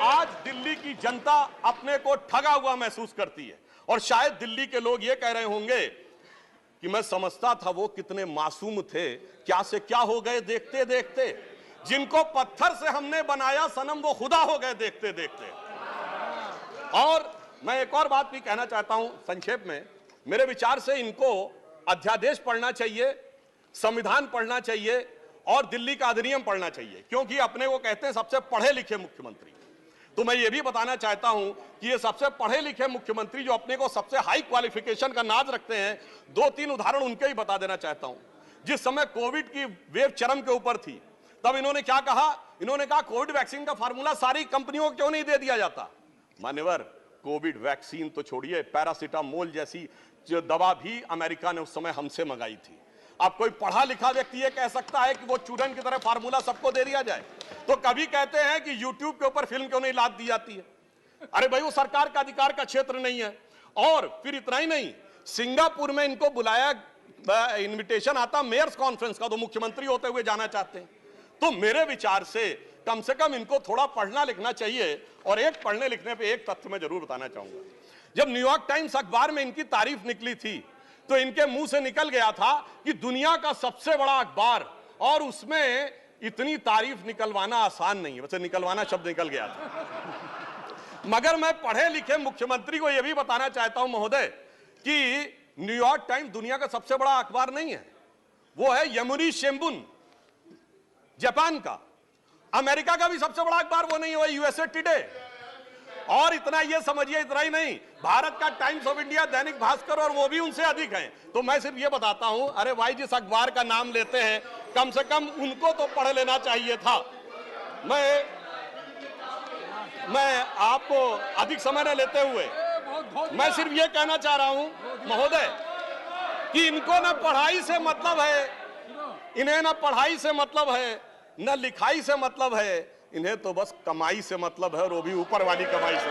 आज दिल्ली की जनता अपने को ठगा हुआ महसूस करती है और शायद दिल्ली के लोग ये कह रहे होंगे कि मैं समझता था वो कितने मासूम थे, क्या से क्या हो गए देखते देखते। जिनको पत्थर से हमने बनाया सनम वो खुदा हो गए देखते देखते। और मैं एक और बात भी कहना चाहता हूं संक्षेप में। मेरे विचार से इनको अध्यादेश पढ़ना चाहिए, संविधान पढ़ना चाहिए और दिल्ली का अधिनियम पढ़ना चाहिए, क्योंकि अपने को कहते हैं सबसे पढ़े लिखे मुख्यमंत्री। तो मैं ये भी बताना चाहता हूं कि ये सबसे पढ़े लिखे मुख्यमंत्री जो अपने को सबसे हाई क्वालिफिकेशन का नाज रखते हैं, 2-3 उदाहरण उनके ही बता देना चाहता हूं। जिस समय कोविड की वेव चरम के ऊपर थी, तब इन्होंने क्या कहा? इन्होंने कहा कोविड वैक्सीन का फार्मूला सारी कंपनियों को क्यों नहीं दे दिया जाता? मान्यवर, कोविड वैक्सीन तो छोड़िए, पैरासिटामोल जैसी जो दवा भी अमेरिका ने उस समय हमसे मंगाई थी। अब कोई पढ़ा लिखा व्यक्ति ये कह सकता है कि वो चूरन की तरह फार्मूला सबको दे दिया जाए? तो कभी कहते हैं कि यूट्यूब के ऊपर फिल्म क्यों नहीं लाद दी जाती है? अरे भाई, वो सरकार का अधिकार का क्षेत्र नहीं है। और फिर इतना ही नहीं, सिंगापुर में इनको बुलाया, इनविटेशन आता मेयर्स कॉन्फ्रेंस का, तो मुख्यमंत्री होते हुए जाना चाहते हैं। तो मेरे विचार से कम इनको थोड़ा पढ़ना लिखना चाहिए। और एक पढ़ने लिखने पे एक तथ्य मैं जरूर बताना चाहूंगा। जब न्यूयॉर्क टाइम्स अखबार में इनकी तारीफ निकली थी, तो इनके मुंह से निकल गया था कि दुनिया का सबसे बड़ा अखबार, और उसमें इतनी तारीफ निकलवाना आसान नहीं है। वैसे निकलवाना शब्द निकल गया था। मगर मैं पढ़े लिखे मुख्यमंत्री को यह भी बताना चाहता हूं महोदय कि न्यूयॉर्क टाइम्स दुनिया का सबसे बड़ा अखबार नहीं है, वो है यमुनी शिंबुन जापान का। अमेरिका का भी सबसे बड़ा अखबार वो नहीं है, वो यूएसए टुडे। और इतना ये समझिए, इतना ही नहीं, भारत का times of India, Dainik Bhaskar, और वो भी उनसे अधिक हैं। तो मैं सिर्फ ये बताता हूं, अरे भाई, जिस अखबार का नाम लेते हैं कम से कम उनको तो पढ़ लेना चाहिए था। मैं आपको अधिक समय न लेते हुए मैं सिर्फ ये कहना चाह रहा हूं महोदय कि इनको ना पढ़ाई से मतलब है, इन्हें ना पढ़ाई से मतलब है, न लिखाई से मतलब है, इन्हें तो बस कमाई से मतलब है, और वो भी ऊपर वाली कमाई से।